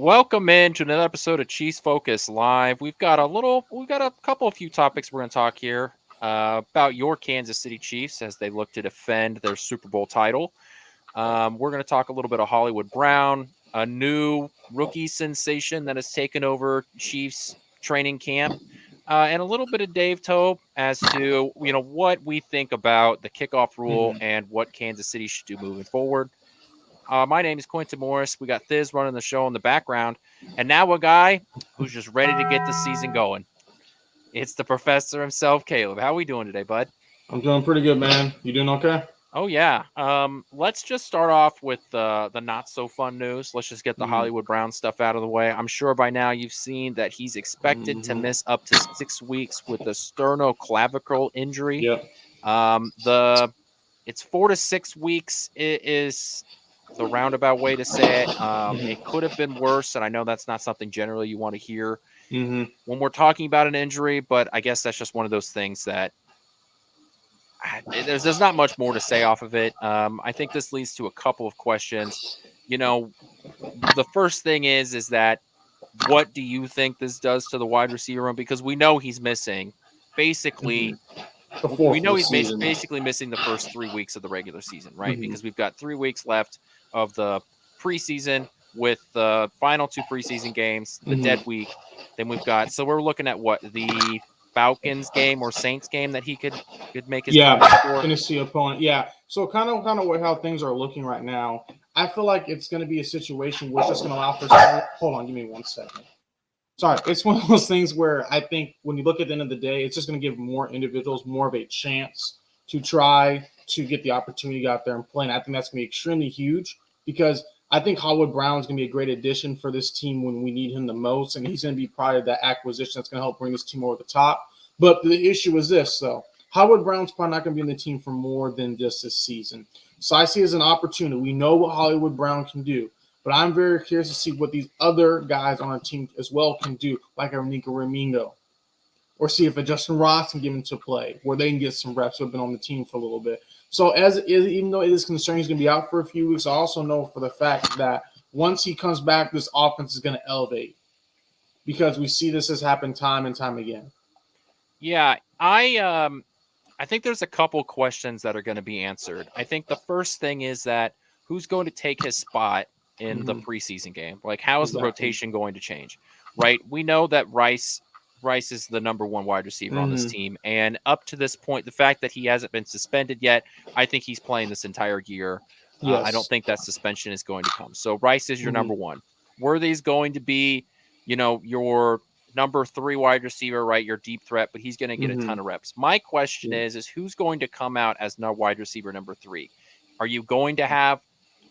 Welcome in to another episode of Chiefs Focus Live. We've got a few topics we're going to talk here about your Kansas City Chiefs as they look to defend their Super Bowl title. We're going to talk a little bit of Hollywood Brown, a new rookie sensation that has taken over Chiefs training camp, and a little bit of Dave Tope as to what we think about the kickoff rule and what Kansas City should do moving forward. My name is Quentin Morris. We got Thiz running the show in the background. And now a guy who's just ready to get the season going. It's the professor himself, Caleb. How are we doing today, bud? I'm doing pretty good, man. You doing okay? Oh, yeah. Let's just start off with the not-so-fun news. Let's just get the Hollywood Brown stuff out of the way. I'm sure by now you've seen that he's expected to miss up to 6 weeks with a sternoclavicle injury. Yep. It's 4 to 6 weeks is the roundabout way to say it. It could have been worse, and I know that's not something generally you want to hear when we're talking about an injury, but I guess that's just one of those things that there's not much more to say off of it. I think this leads to a couple of questions. The first thing is that what do you think this does to the wide receiver room? Because we know he's missing basically basically missing the first 3 weeks of the regular season, right? Because we've got 3 weeks left of the preseason with the final 2 preseason games, the dead week. Then we've got, so we're looking at what, the Falcons game or Saints game that he could make his comeback for? Tennessee opponent. Yeah. So kind of how things are looking right now. I feel like it's going to be a situation where it's just going to allow for. Hold on, give me 1 second. Sorry, it's one of those things where I think when you look at the end of the day, it's just going to give more individuals more of a chance to try to get the opportunity out there and play. And I think that's going to be extremely huge because I think Hollywood Brown is going to be a great addition for this team when we need him the most. And he's going to be probably that acquisition that's going to help bring this team over the top. But the issue is this, though. Hollywood Brown's probably not going to be in the team for more than just this season. So I see it as an opportunity. We know what Hollywood Brown can do. But I'm very curious to see what these other guys on our team as well can do, like a Nico Ramingo, or see if a Justin Ross can give him to play, where they can get some reps who have been on the team for a little bit. So even though it is concerning he's going to be out for a few weeks, I also know for the fact that once he comes back, this offense is going to elevate because we see this has happened time and time again. Yeah, I think there's a couple questions that are going to be answered. I think the first thing is that who's going to take his spot in the preseason game? Like, how is the rotation going to change? Right? We know that Rice is the number one wide receiver on this team. And up to this point, the fact that he hasn't been suspended yet, I think he's playing this entire year. I don't think that suspension is going to come. So Rice is your number one. Worthy's going to be, your number 3 wide receiver, right? Your deep threat, but he's going to get a ton of reps. My question is who's going to come out as wide receiver number 3? Are you going to have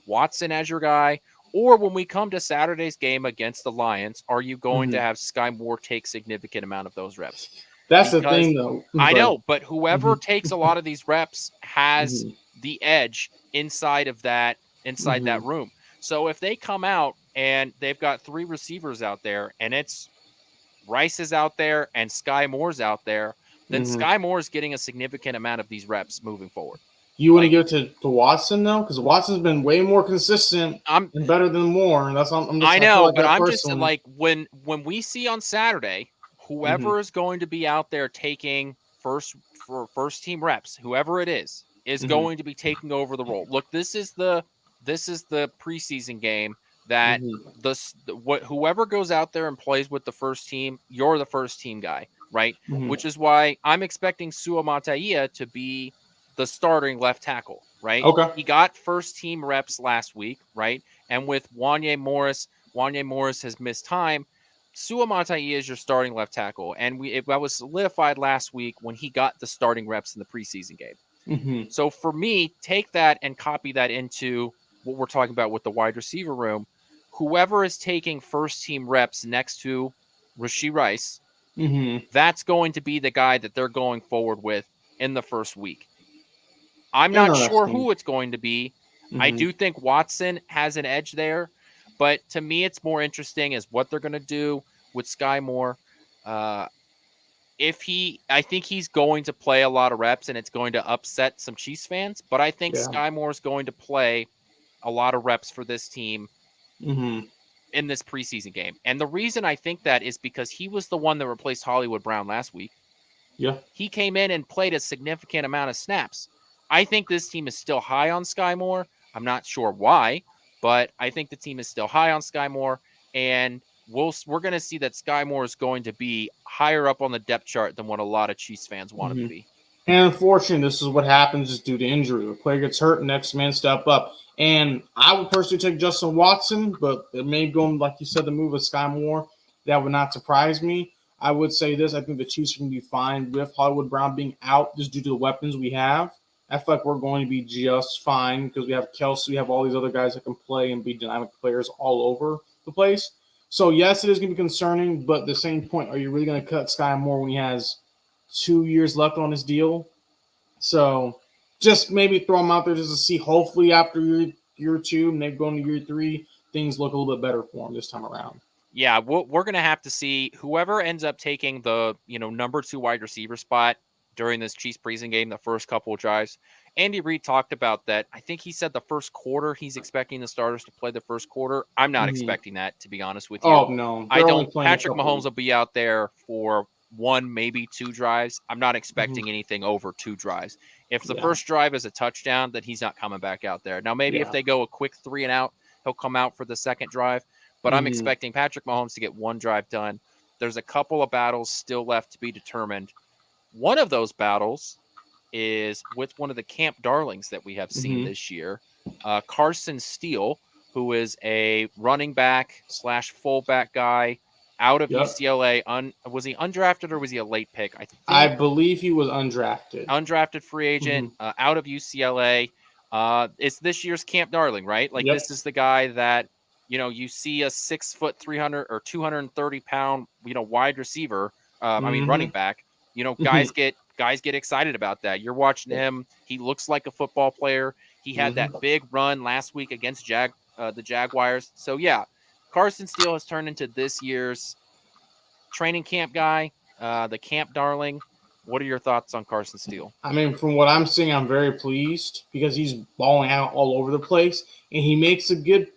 Watson as your guy? Or when we come to Saturday's game against the Lions, are you going to have Sky Moore take significant amount of those reps? That's the thing, though. I know, but whoever takes a lot of these reps has the edge inside that room. So if they come out and they've got 3 receivers out there, and it's Rice is out there and Sky Moore's out there, then Sky Moore is getting a significant amount of these reps moving forward. You want to give it to Watson, though? Because Watson's been way more consistent and better than Moore. And I know, but I'm just like, when we see on Saturday, whoever is going to be out there taking first team reps, whoever it is going to be taking over the role. Look, this is the preseason game that whoever goes out there and plays with the first team, you're the first team guy, right? Which is why I'm expecting Sua Mataia to be the starting left tackle, right? Okay. He got first team reps last week, right? And with Wanya Morris has missed time. Sua Mataia is your starting left tackle. And that was solidified last week when he got the starting reps in the preseason game. So for me, take that and copy that into what we're talking about with the wide receiver room. Whoever is taking first team reps next to Rashee Rice, that's going to be the guy that they're going forward with in the first week. I'm not sure who it's going to be. I do think Watson has an edge there, but to me, it's more interesting is what they're going to do with Sky Moore. I think he's going to play a lot of reps, and it's going to upset some Chiefs fans. But I think Sky Moore is going to play a lot of reps for this team in this preseason game. And the reason I think that is because he was the one that replaced Hollywood Brown last week. Yeah. He came in and played a significant amount of snaps. I think this team is still high on Sky Moore. I'm not sure why, but I think the team is still high on Sky Moore, and we're going to see that Sky Moore is going to be higher up on the depth chart than what a lot of Chiefs fans want him to be. And unfortunately, this is what happens is due to injury. A player gets hurt, next man step up. And I would personally take Justin Watson, but it may go, like you said, the move of Sky Moore. That would not surprise me. I would say this. I think the Chiefs are going to be fine with Hollywood Brown being out just due to the weapons we have. I feel like we're going to be just fine because we have Kelsey, we have all these other guys that can play and be dynamic players all over the place. So, yes, it is going to be concerning, but at the same point, are you really going to cut Sky Moore when he has 2 years left on his deal? So just maybe throw him out there just to see. Hopefully after year 2 and they go into year 3, things look a little bit better for him this time around. Yeah, we're going to have to see whoever ends up taking the number 2 wide receiver spot during this Chiefs preseason game, the first couple of drives. Andy Reid talked about that. I think he said the first quarter he's expecting the starters to play the first quarter. I'm not expecting that, to be honest with you. Oh, no. I don't. Patrick Mahomes will be out there for 1, maybe 2 drives. I'm not expecting anything over 2 drives. If the first drive is a touchdown, then he's not coming back out there. Now, maybe if they go a quick 3 and out, he'll come out for the second drive. But I'm expecting Patrick Mahomes to get 1 drive done. There's a couple of battles still left to be determined. One of those battles is with one of the camp darlings that we have seen this year, Carson Steele, who is a running back / fullback guy out of UCLA. Was he undrafted or was he a late pick? I believe he was undrafted. Undrafted free agent out of UCLA. It's this year's camp darling, right? Like this is the guy that you see a 6 foot 300 or 230 pound wide receiver. Running back. Guys get excited about that. You're watching him. He looks like a football player. He had that big run last week against the Jaguars. So yeah, Carson Steele has turned into this year's training camp guy, the camp darling. What are your thoughts on Carson Steele? I mean, from what I'm seeing, I'm very pleased because he's balling out all over the place, and he makes a good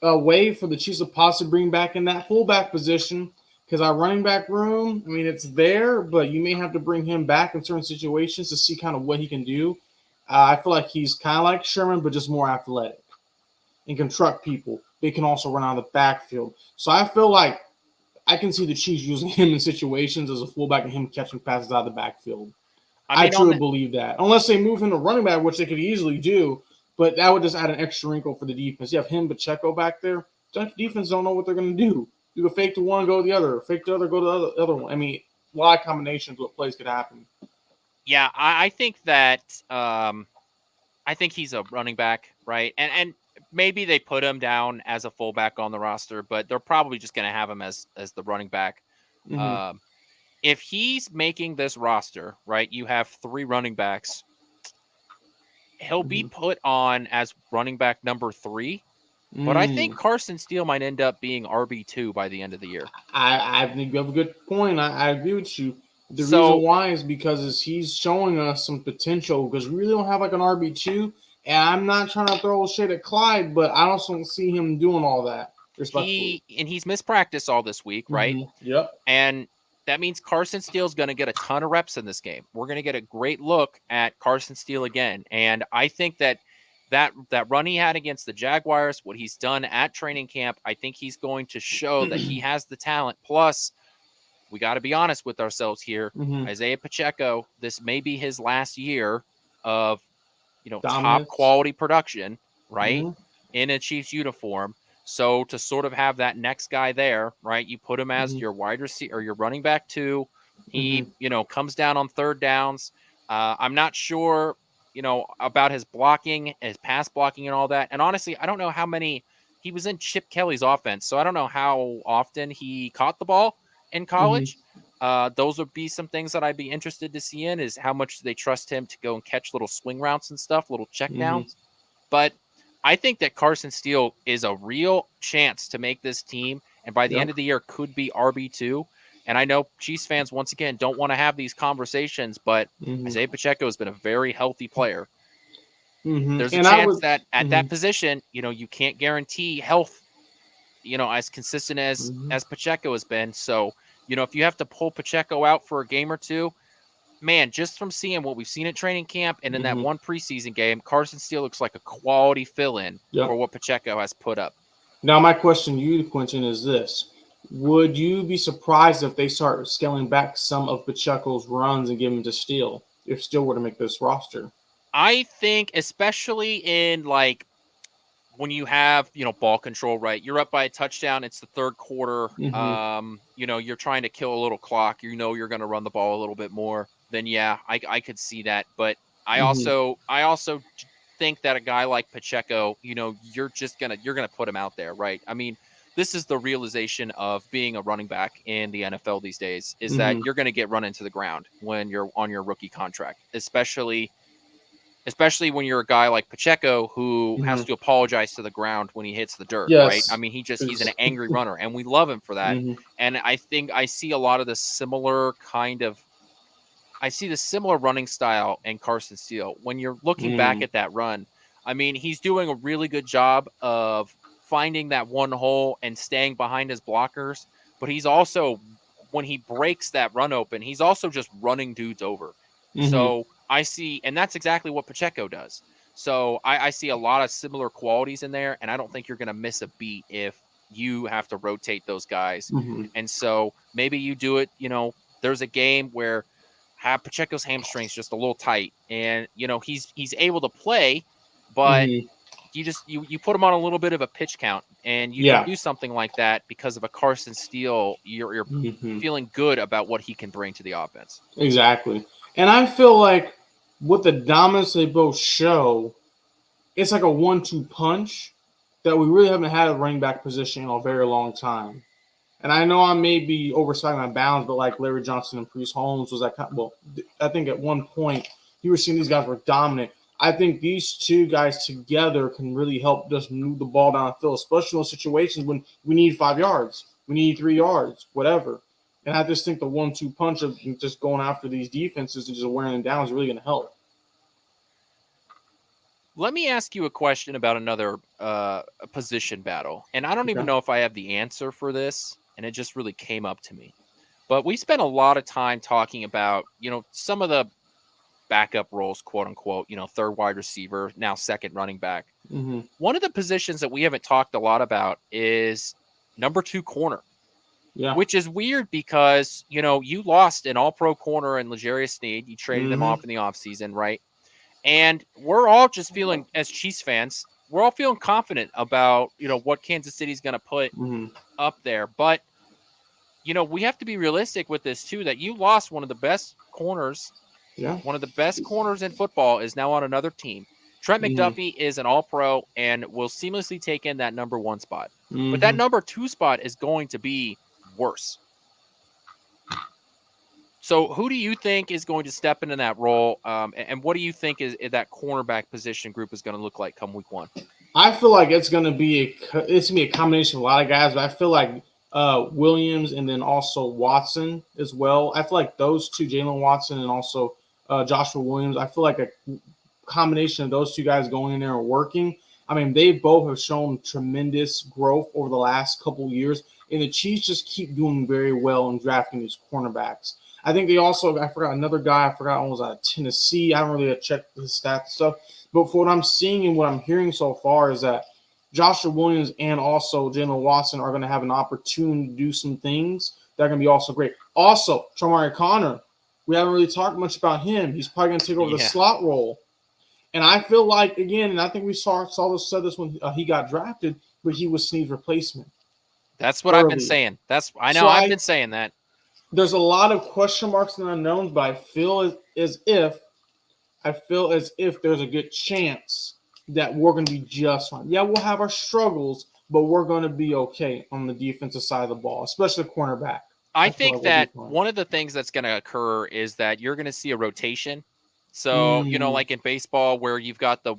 way for the Chiefs to possibly bring back in that fullback position. Because our running back room, I mean, it's there, but you may have to bring him back in certain situations to see kind of what he can do. I feel like he's kind of like Sherman, but just more athletic and can truck people. They can also run out of the backfield. So I feel like I can see the Chiefs using him in situations as a fullback and him catching passes out of the backfield. I truly believe that. Unless they move him to running back, which they could easily do, but that would just add an extra wrinkle for the defense. You have him, Pacheco back there. Defense don't know what they're going to do. You can fake to one, go to the other. Fake the other, go to the other one. I mean, a lot of combinations what plays could happen. Yeah, I think that I think he's a running back, right? And maybe they put him down as a fullback on the roster, but they're probably just going to have him as the running back. If he's making this roster, right, you have 3 running backs. He'll be put on as running back number 3. But I think Carson Steele might end up being RB2 by the end of the year. I think you have a good point. I agree with you. The reason why is because he's showing us some potential because we really don't have like an RB2. And I'm not trying to throw shit at Clyde, but I also don't see him doing all that. He's missed practice all this week, right? Yep. And that means Carson Steele's going to get a ton of reps in this game. We're going to get a great look at Carson Steele again. And I think that run he had against the Jaguars, what he's done at training camp, I think he's going to show that he has the talent. Plus, we got to be honest with ourselves here. Isaiah Pacheco, this may be his last year of, top quality production, right? In a Chiefs uniform. So to sort of have that next guy there, right? You put him as your wide receiver or your running back 2. He, comes down on third downs. I'm not sure about his blocking, his pass blocking and all that. And honestly, I don't know how many he was in Chip Kelly's offense. So I don't know how often he caught the ball in college. Those would be some things that I'd be interested to see in is how much they trust him to go and catch little swing routes and stuff, little check downs. But I think that Carson Steele is a real chance to make this team. And by the end of the year could be RB2. And I know Chiefs fans, once again, don't want to have these conversations, but Isaiah Pacheco has been a very healthy player. There's a chance that at that position, you can't guarantee health as consistent as Mhm. as Pacheco has been. So, if you have to pull Pacheco out for a game or two, man, just from seeing what we've seen at training camp and in that Mhm. one preseason game, Carson Steele looks like a quality fill-in for Yep. what Pacheco has put up. Now, my question to you, Quentin, is this: would you be surprised if they start scaling back some of Pacheco's runs and give him to Steele if Steele were to make this roster? I think, especially in like when you have, ball control, right? You're up by a touchdown. It's the third quarter. Mhm. You're trying to kill a little clock. You're going to run the ball a little bit more. Then yeah, I could see that. But Mhm. I also think that a guy like Pacheco, you're gonna put him out there, right? I mean, this is the realization of being a running back in the NFL these days is that Mhm. you're going to get run into the ground when you're on your rookie contract, especially when you're a guy like Pacheco who has Mhm. to apologize to the ground when he hits the dirt, right? I Yes. mean, he's an It's- angry runner and we love him for that. Mhm. And I think I see a lot of the similar I see the similar running style in Carson Steele. When you're looking back Mhm. at that run, I mean, he's doing a really good job of finding that one hole and staying behind his blockers, but he's also when he breaks that run open, he's also just running dudes over. Mhm. So I see, and that's exactly what Pacheco does. So I see a lot of similar qualities in there, and I don't think you're going to miss a beat if you have to rotate those guys. Mhm. And so maybe you do it, there's a game where have Pacheco's hamstrings just a little tight, and he's able to play, but Mhm. you put him on a little bit of a pitch count, and you can Yeah. do something like that because of a Carson Steele. You're Mhm. feeling good about what he can bring to the offense. Exactly. And I feel like with the dominance they both show, it's like a 1-2 punch that we really haven't had a running back position in a very long time. And I know I may be overstepping my bounds, but like Larry Johnson and Priest Holmes was that kind of, well, I think at one point you were seeing these guys were dominant. I think these two guys together can really help just move the ball down the field, especially in those situations when we need 5 yards, we need 3 yards, whatever. And I just think the 1-2 punch of just going after these defenses and just wearing them down is really going to help. Let me ask you a question about another position battle, and I don't even Okay. know if I have the answer for this, and it just really came up to me. But we spent a lot of time talking about some of the backup roles, quote unquote, third wide receiver, now second running back. Mm-hmm. One of the positions that we haven't talked a lot about is number 2 corner, Yeah. which is weird because, you lost an all pro corner in L'Jarius Sneed. You traded him Mm-hmm. off in the offseason, right? And we're all just feeling, as Chiefs fans, we're all feeling confident about, what Kansas City's going to put Mm-hmm. up there. But, we have to be realistic with this too, that you lost one of the best corners. Yeah. One of the best corners in football is now on another team. Trent Mm-hmm. McDuffie is an all-pro and will seamlessly take in that number 1 spot. But that Mm-hmm. number 2 spot is going to be worse. So who do you think is going to step into that role? And what do you think is that cornerback position group is going to look like come week 1? I feel like it's gonna be a combination of a lot of guys, but I feel like Williams and then also Watson as well. I feel like those two, Jalen Watson and also Joshua Williams. I feel like a combination of those two guys going in there and working. I mean, they both have shown tremendous growth over the last couple of years, and the Chiefs just keep doing very well in drafting these cornerbacks. I think they also, I forgot another guy, I forgot, was out of Tennessee. I haven't really checked his stats and stuff. But for what I'm seeing and what I'm hearing so far is that Joshua Williams and also Jalen Watson are going to have an opportunity to do some things that are going to be also great. Also, Tramari Connor, we haven't really talked much about him. He's probably going to take over the Yeah, slot role. And I feel like, again, and I think we said this when he got drafted, but he was Snead's replacement that's what I've been early. saying. I know So I've been saying that. there's a lot of question marks and unknowns, but I feel as if there's a good chance that we're going to be just fine. Yeah, we'll have our struggles, but we're going to be okay on the defensive side of the ball, especially the cornerback. I I feel think like we'll be that fine. one of the things that's going to occur is that you're going to see a rotation. So, Mm, like in baseball where you've got the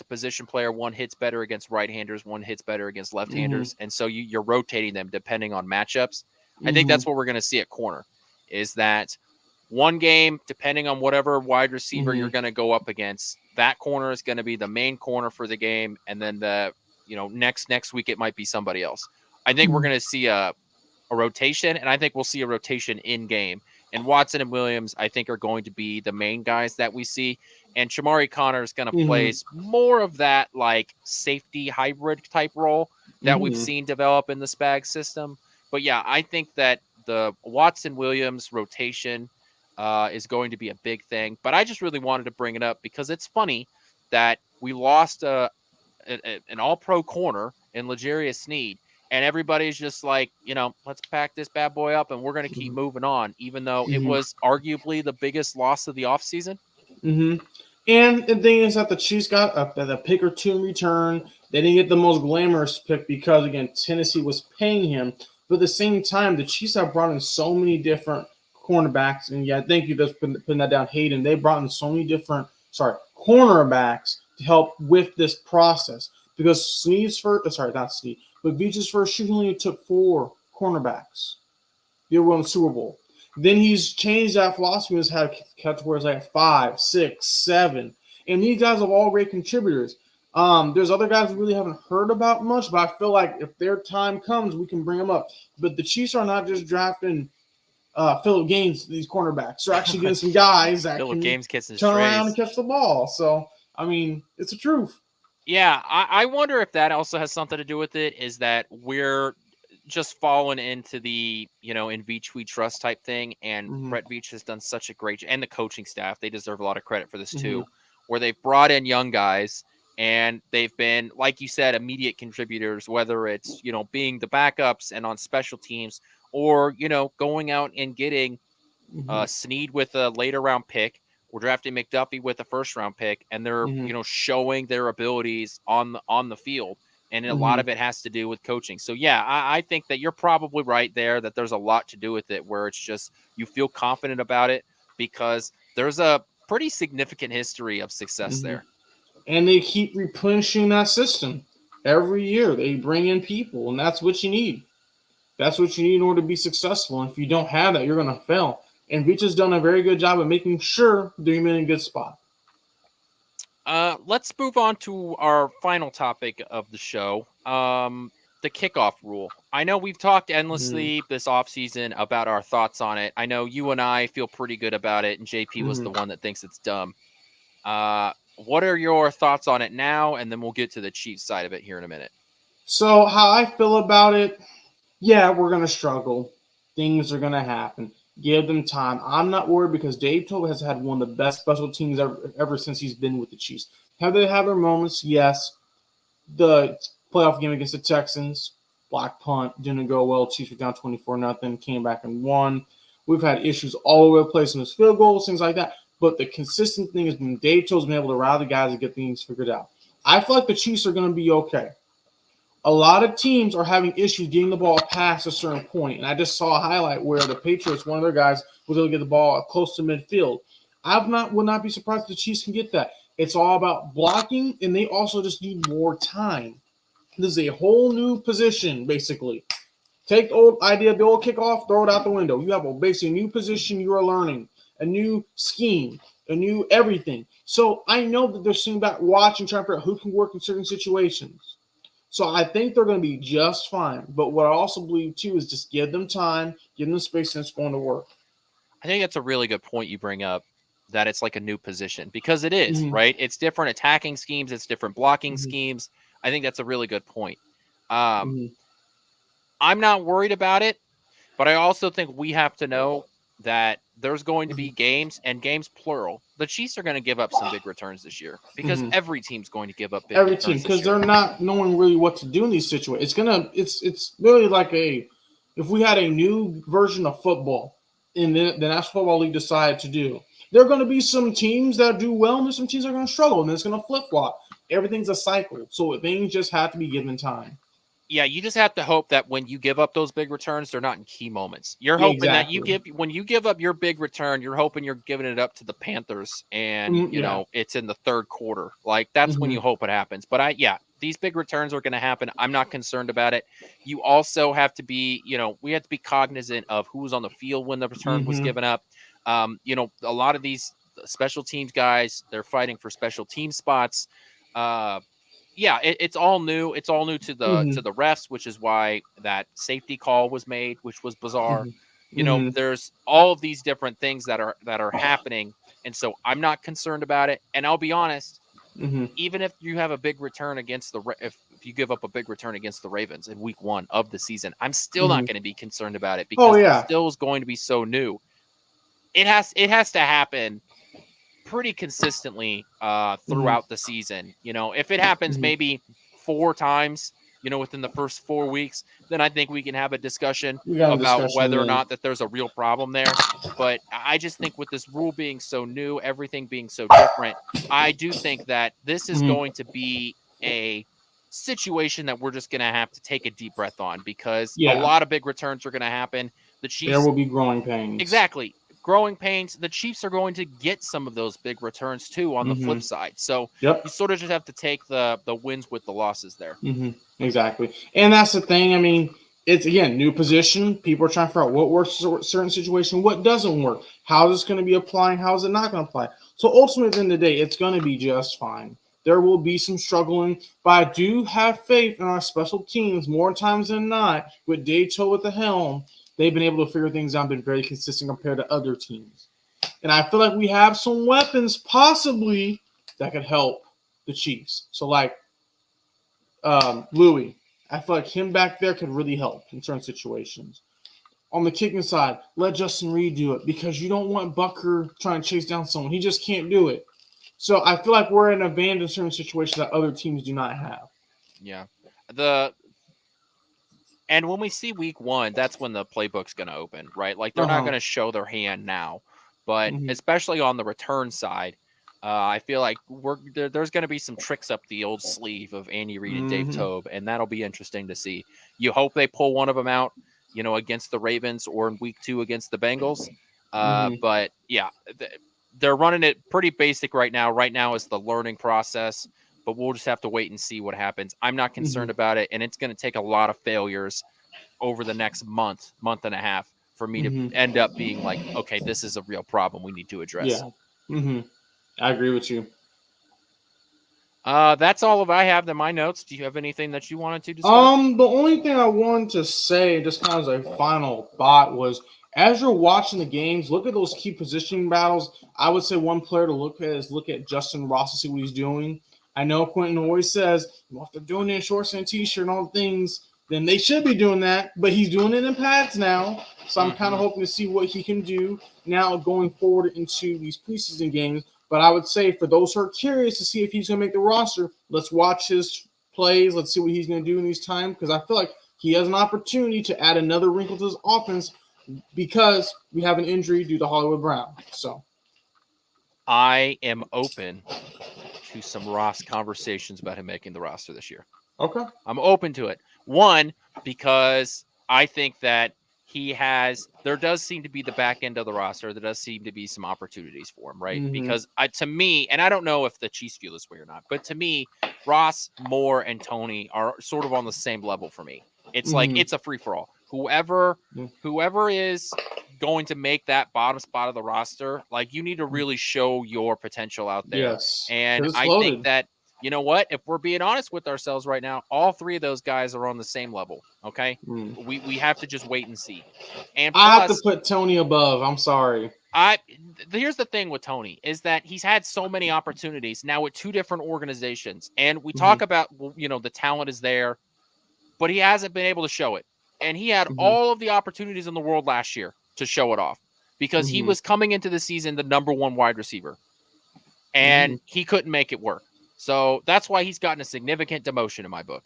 position player, one hits better against right-handers, one hits better against mm-hmm, left-handers, and so you're rotating them depending on matchups. I think mm-hmm, that's what we're going to see at corner is that one game, depending on whatever wide receiver mm-hmm. you're going to go up against, that corner is going to be the main corner for the game, and then the next week it might be somebody else. I think we're going to see a rotation, and I think we'll see a rotation in game. And Watson and Williams, I think, are going to be the main guys that we see. And Shamari Connor is going to play more of that like safety hybrid type role that we've seen develop in the Spag system. But yeah, I think that the Watson Williams rotation is going to be a big thing. But I just really wanted to bring it up because it's funny that we lost an all-pro corner in L'Jarius Sneed. And everybody's just like, let's pack this bad boy up and we're going to keep moving on, even though it was arguably the biggest loss of the offseason. And the thing is that the Chiefs got a pick or two in return. They didn't get the most glamorous pick because, again, Tennessee was paying him. But at the same time, the Chiefs have brought in so many different cornerbacks. And, yeah, thank you for putting that down, Hayden. They brought in so many different, cornerbacks to help with this process. Because Sneed's first, not Sneed, but Veach's first shoot, he only took 4 cornerbacks. They were in the Super Bowl. Then he's changed that philosophy and has had catch where it's like 5, 6, 7. And these guys are all great contributors. There's other guys we really haven't heard about much, but I feel like if their time comes, we can bring them up. But the Chiefs are not just drafting Phillip Gaines, these cornerbacks. They're actually getting some guys that can turn around and catch the ball. So, I mean, it's the truth. Yeah, I wonder if that also has something to do with it, is that we're just fallen into the, in Veach we trust type thing. And Brett Veach has done such a great job, and the coaching staff, they deserve a lot of credit for this too, where they've brought in young guys and they've been, like you said, immediate contributors, whether it's, being the backups and on special teams or, going out and getting Sneed with a later round pick. We're drafting McDuffie with a first round pick, and they're showing their abilities on the field, and a lot of it has to do with coaching. So yeah, I think that you're probably right there, that there's a lot to do with it, where it's just you feel confident about it because there's a pretty significant history of success there. And they keep replenishing that system every year. They bring in people, and that's what you need. That's what you need in order to be successful. And if you don't have that, you're going to fail. And Veach has done a very good job of making sure they're in a good spot. Let's move on to our final topic of the show, the kickoff rule. I know we've talked endlessly this offseason about our thoughts on it. I know you and I feel pretty good about it, and JP was the one that thinks it's dumb. What are your thoughts on it now? And then we'll get to the Chiefs side of it here in a minute. So how I feel about it, yeah, we're going to struggle. Things are going to happen. Give them time. I'm not worried because Dave Toll has had one of the best special teams ever since he's been with the Chiefs. Have they had their moments? Yes. The playoff game against the Texans, block punt, didn't go well. Chiefs were down 24-0, came back and won. We've had issues all over the place in those field goals, things like that. But the consistent thing has been Dave Toll's been able to rally the guys and get things figured out. I feel like the Chiefs are going to be okay. A lot of teams are having issues getting the ball past a certain point. And I just saw a highlight where the Patriots, one of their guys, was able to get the ball close to midfield. Would not be surprised if the Chiefs can get that. It's all about blocking, and they also just need more time. This is a whole new position, basically. Take the old idea of the old kickoff, throw it out the window. You have basically a new position you are learning, a new scheme, a new everything. So I know that they're sitting back watching, trying to figure out who can work in certain situations. So I think they're going to be just fine. But what I also believe, too, is just give them time, give them space, and it's going to work. I think that's a really good point you bring up, that it's like a new position, because it is, right? It's different attacking schemes. It's different blocking schemes. I think that's a really good point. I'm not worried about it, but I also think we have to know that there's going to be games, and games plural. The Chiefs are going to give up some big returns this year because every team's going to give up big returns. Every team, because they're not knowing really what to do in these situations. It's really like if we had a new version of football in the National Football League decided to do, there are going to be some teams that do well, and there's some teams that are going to struggle, and it's going to flip flop. Everything's a cycle, so things just have to be given time. Yeah, you just have to hope that when you give up those big returns, they're not in key moments. You're hoping that when you give up your big return, you're hoping you're giving it up to the Panthers, and you know it's in the third quarter. Like that's when you hope it happens. But these big returns are going to happen. I'm not concerned about it. You also have to be, we have to be cognizant of who was on the field when the return was given up. A lot of these special teams guys, they're fighting for special team spots. yeah, it's all new. It's all new to Mm-hmm. the refs, which is why that safety call was made, which was bizarre. You know, Mm-hmm. there's all of these different things that are happening, and so I'm not concerned about it. And I'll be honest, Mm-hmm. even if you have a big return against if you give up a big return against the Ravens in week 1 of the season, I'm still Mm-hmm. not going to be concerned about it Oh because it yeah. still is going to be so new. It has to happen pretty consistently Mm-hmm. throughout the season. You know, if it happens Mm-hmm. maybe 4 times, within the first 4 weeks, then I think we can have a discussion We got a about discussion whether or then. not that there's a real problem there. But I just think with this rule being so new, everything being so different, I do think that this is Mm-hmm. going to be a situation that we're just going to have to take a deep breath on because a Yeah, lot of big returns are going to happen. The there Chiefs will be growing pains. Exactly. Growing pains. The Chiefs are going to get some of those big returns too on the Mm-hmm. flip side. So Yep. you sort of just have to take the wins with the losses there. Mm-hmm. Exactly. And that's the thing. I mean, it's again new position. People are trying to figure out what works in a certain situation, what doesn't work. How is this going to be applying? How is it not going to apply? So ultimately, at the end of the day, it's going to be just fine. There will be some struggling, but I do have faith in our special teams more times than not. With Dave Toe at the helm, they've been able to figure things out, been very consistent compared to other teams. And I feel like we have some weapons possibly that could help the Chiefs. So like Louis. I feel like him back there could really help in certain situations. On the kicking side, let Justin Reed do it because you don't want Bucker trying to chase down someone. He just can't do it. So I feel like we're in an advantage in certain situations that other teams do not have. Yeah. And when we see week 1, that's when the playbook's going to open, right? Like they're not Uh-huh. going to show their hand now, but Mm-hmm. especially on the return side, I feel like there's going to be some tricks up the old sleeve of Andy Reid and Dave Mm-hmm. Tobe, and that'll be interesting to see. You hope they pull one of them out, against the Ravens or in week 2 against the Bengals. Mm-hmm. But yeah, they're running it pretty basic right now. Right now is the learning process, but we'll just have to wait and see what happens. I'm not Mm-hmm. concerned about it, and it's going to take a lot of failures over the next month and a half for me to Mm-hmm. end up being like, okay, this is a real problem we need to address. Yeah. Mm-hmm. I agree with you. That's all of I have in my notes. Do you have anything that you wanted to discuss? The only thing I wanted to say, just kind of as a final thought, was as you're watching the games, look at those key positioning battles. I would say one player to look at is look at Justin Ross to see what he's doing. I know Quentin always says, well, if they're doing it in shorts and a t-shirt and all the things, then they should be doing that. But he's doing it in pads now. So I'm kind of hoping to see what he can do now going forward into these preseason games. But I would say for those who are curious to see if he's going to make the roster, let's watch his plays. Let's see what he's going to do in these times because I feel like he has an opportunity to add another wrinkle to his offense because we have an injury due to Hollywood Brown. So I am open to some Ross conversations about him making the roster this year. okay, I'm open to it. One, because I think that there does seem to be the back end of the roster. There does seem to be some opportunities for him, right? Mm-hmm. Because to me, and I don't know if the Chiefs feel this way or not, but to me, Ross, Moore, and Tony are sort of on the same level for me. It's like Mm-hmm. it's a free for all. Whoever is going to make that bottom spot of the roster, like you need to really show your potential out there. Yes, And it's I think loaded. that you know what? If we're being honest with ourselves right now, all 3 of those guys are on the same level. Okay, we have to just wait and see. And I have to plus, put Tony above. I'm sorry. here's the thing with Tony is that he's had so many opportunities now with 2 different organizations, and we talk about the talent is there, but he hasn't been able to show it. And he had Mm-hmm. all of the opportunities in the world last year to show it off because he Mm-hmm. was coming into the season the number 1 wide receiver, and he couldn't make it work. So that's why he's gotten a significant demotion in my book.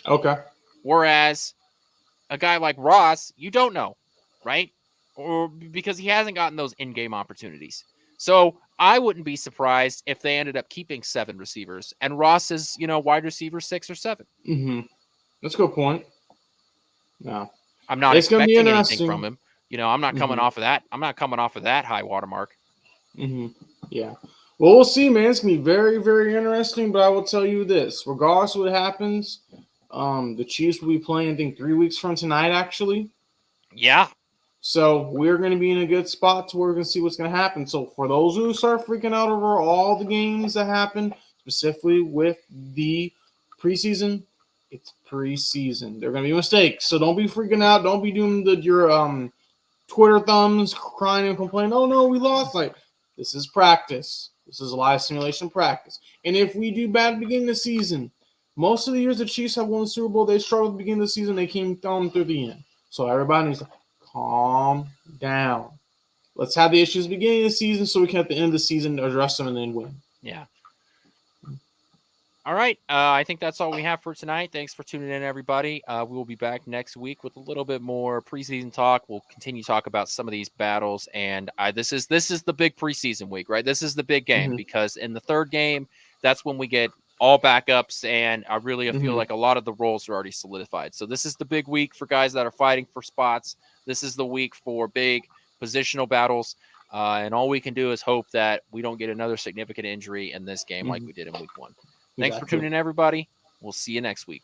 Okay. Whereas a guy like Ross, you don't know, right? Or because he hasn't gotten those in-game opportunities. So I wouldn't be surprised if they ended up keeping 7 receivers and Ross is, wide receiver 6 or 7. Mm-hmm. That's a good point. Yeah. I'm not It's going to be expecting anything interesting. from him. I'm not coming off of that. I'm not coming off of that high watermark. Mm-hmm. Yeah. Well, we'll see, man. It's going to be very, very interesting, but I will tell you this. Regardless of what happens, the Chiefs will be playing, I think, 3 weeks from tonight, actually. Yeah. So we're going to be in a good spot to where we're going to see what's going to happen. So for those who start freaking out over all the games that happen, specifically with the Preseason, it's preseason. There are gonna be mistakes, so don't be freaking out. Don't be doing your Twitter thumbs, crying and complaining. Oh no, we lost. Like, this is practice. This is a live simulation practice. And if we do bad at the beginning of the season, most of the years the Chiefs have won the Super Bowl, they struggled at the beginning of the season. They came down through the end. So everybody needs to calm down. Let's have the issues at the beginning of the season so we can at the end of the season address them and then win. Yeah. All right. I think that's all we have for tonight. Thanks for tuning in, everybody. We will be back next week with a little bit more preseason talk. We'll continue to talk about some of these battles. And this is the big preseason week, right? This is the big game because in the third game, that's when we get all backups. And I really feel like a lot of the roles are already solidified. So this is the big week for guys that are fighting for spots. This is the week for big positional battles. And all we can do is hope that we don't get another significant injury in this game like we did in week 1. Thanks for tuning in, everybody. We'll see you next week.